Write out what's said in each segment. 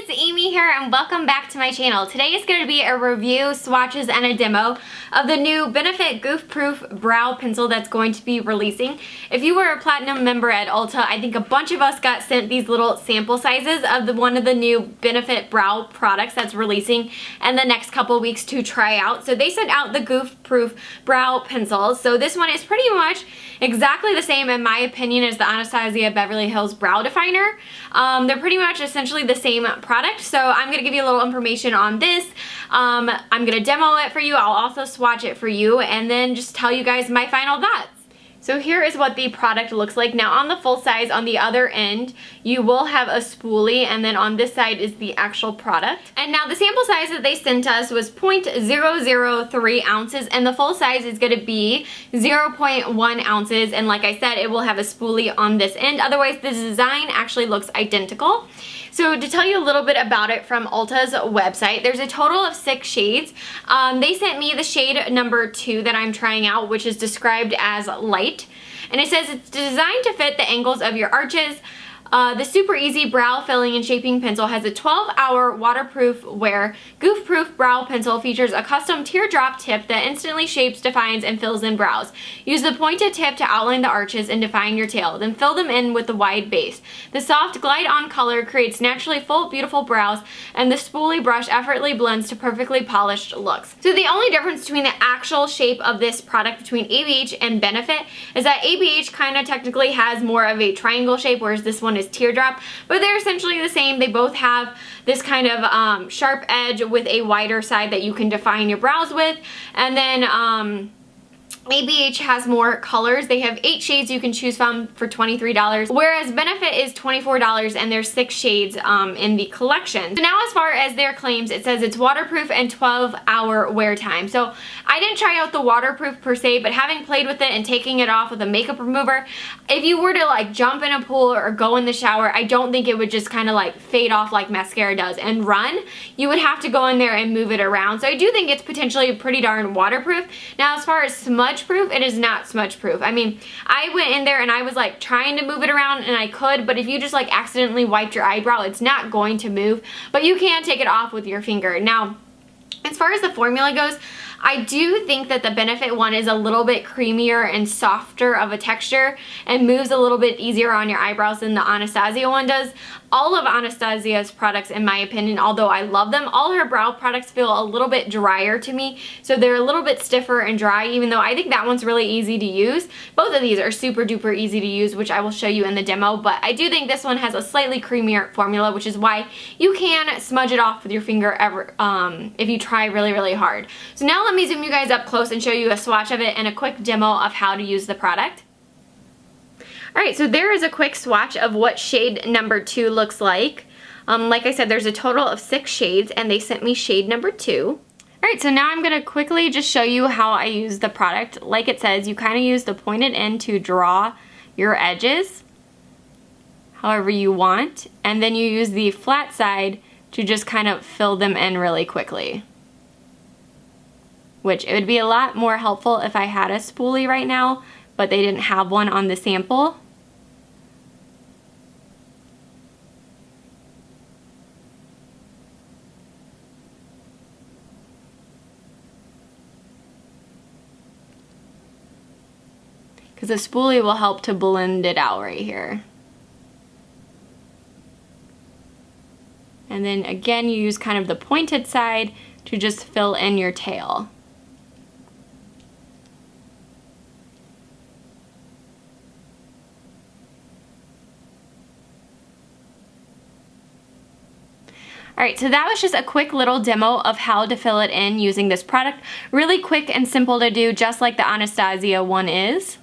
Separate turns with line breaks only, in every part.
it's Amy here and welcome back to my channel. Today is going to be a review, swatches, and a demo of the new Benefit Goof Proof Brow Pencil that's going to be releasing. If you were a Platinum member at Ulta, I think a bunch of us got sent these little sample sizes of one of the new Benefit Brow products that's releasing in the next couple weeks to try out. So they sent out the Goof Proof Brow Pencil. So this one is pretty much exactly the same, in my opinion, as the Anastasia Beverly Hills Brow Definer. They're pretty much essentially the same product, so I'm going to give you a little information on this. I'm going to demo it for you. I'll also swatch it for you and then just tell you guys my final thoughts. So here is what the product looks like. Now on the full size, on the other end, you will have a spoolie, and then on this side is the actual product. And now the sample size that they sent us was 0.003 ounces, and the full size is going to be 0.1 ounces. And like I said, it will have a spoolie on this end. Otherwise, the design actually looks identical. So to tell you a little bit about it from Ulta's website, there's a total of 6 shades. They sent me the shade number 2 that I'm trying out, which is described as light. And it says it's designed to fit the angles of your arches. The super easy brow filling and shaping pencil has a 12-hour waterproof wear. Goof Proof Brow Pencil features a custom teardrop tip that instantly shapes, defines, and fills in brows. Use the pointed tip to outline the arches and define your tail, then fill them in with the wide base. The soft glide-on color creates naturally full, beautiful brows, and the spoolie brush effortlessly blends to perfectly polished looks. So the only difference between the actual shape of this product between ABH and Benefit is that ABH kind of technically has more of a triangle shape, whereas this one is teardrop, but they're essentially the same. They both have this kind of sharp edge with a wider side that you can define your brows with, and then ABH has more colors. They have 8 shades you can choose from for $23, whereas Benefit is $24, and there's 6 shades in the collection. So now as far as their claims, it says it's waterproof and 12-hour wear time. So I didn't try out the waterproof per se, but having played with it and taking it off with a makeup remover, if you were to like jump in a pool or go in the shower, I don't think it would just kind of like fade off like mascara does and run. You would have to go in there and move it around. So I do think it's potentially pretty darn waterproof. Now as far as smudge proof, it is not smudge proof. I mean, I went in there and I was like trying to move it around and I could, but if you just like accidentally wiped your eyebrow, it's not going to move, but you can take it off with your finger. Now, as far as the formula goes, I do think that the Benefit one is a little bit creamier and softer of a texture and moves a little bit easier on your eyebrows than the Anastasia one does. All of Anastasia's products, in my opinion, although I love them, all her brow products feel a little bit drier to me. So they're a little bit stiffer and dry, even though I think that one's really easy to use. Both of these are super duper easy to use, which I will show you in the demo, but I do think this one has a slightly creamier formula, which is why you can smudge it off with your finger if you try really, really hard. So now let me zoom you guys up close and show you a swatch of it and a quick demo of how to use the product. Alright, so there is a quick swatch of what shade number 2 looks like. Like I said, there's a total of 6 shades, and they sent me shade number 2. Alright, so now I'm going to quickly just show you how I use the product. Like it says, you kind of use the pointed end to draw your edges however you want, and then you use the flat side to just kind of fill them in really quickly. Which it would be a lot more helpful if I had a spoolie right now, but they didn't have one on the sample. Because the spoolie will help to blend it out right here. And then again, you use kind of the pointed side to just fill in your tail. Alright, so that was just a quick little demo of how to fill it in using this product. Really quick and simple to do, just like the Anastasia one is.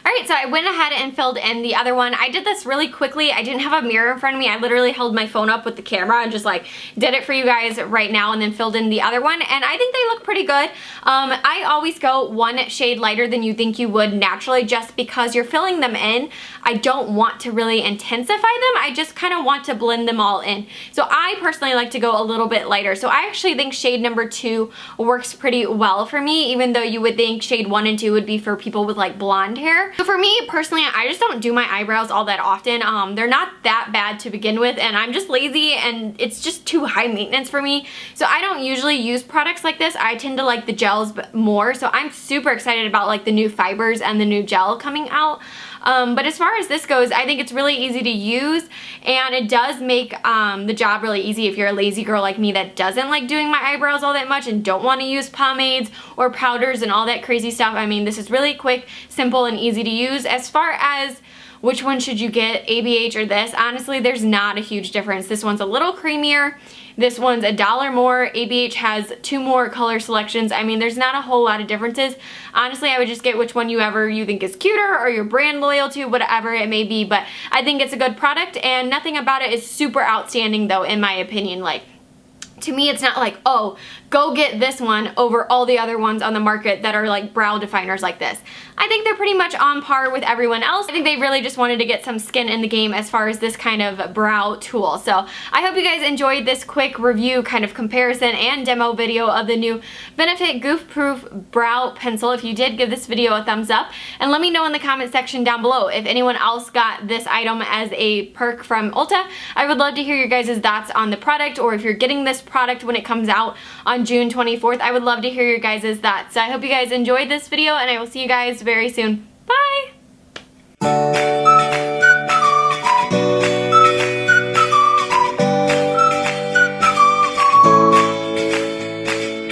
Alright, so I went ahead and filled in the other one. I did this really quickly. I didn't have a mirror in front of me. I literally held my phone up with the camera and just like did it for you guys right now and then filled in the other one. And I think they look pretty good. I always go one shade lighter than you think you would naturally just because you're filling them in. I don't want to really intensify them. I just kind of want to blend them all in. So I personally like to go a little bit lighter. So I actually think shade number 2 works pretty well for me, even though you would think shade 1 and 2 would be for people with like blonde hair. So for me personally, I just don't do my eyebrows all that often. They're not that bad to begin with, and I'm just lazy and it's just too high maintenance for me. So I don't usually use products like this. I tend to like the gels more. So I'm super excited about like the new fibers and the new gel coming out. But as far as this goes, I think it's really easy to use, and it does make the job really easy if you're a lazy girl like me that doesn't like doing my eyebrows all that much and don't want to use pomades or powders and all that crazy stuff. I mean, this is really quick, simple, and easy to use. As far as which one should you get, ABH or this, honestly, there's not a huge difference. This one's a little creamier. This one's $1 more. ABH has 2 more color selections. I mean, there's not a whole lot of differences. Honestly, I would just get which one you think is cuter or you're brand loyal to, whatever it may be. But I think it's a good product, and nothing about it is super outstanding though, in my opinion. Like, to me, it's not like, oh, go get this one over all the other ones on the market that are like brow definers like this. I think they're pretty much on par with everyone else. I think they really just wanted to get some skin in the game as far as this kind of brow tool. So I hope you guys enjoyed this quick review, kind of comparison and demo video of the new Benefit Goof Proof Brow Pencil. If you did, give this video a thumbs up, and let me know in the comment section down below if anyone else got this item as a perk from Ulta. I would love to hear your guys' thoughts on the product, or if you're getting this product when it comes out on June 24th. I would love to hear your guys' thoughts. So I hope you guys enjoyed this video, and I will see you guys very soon.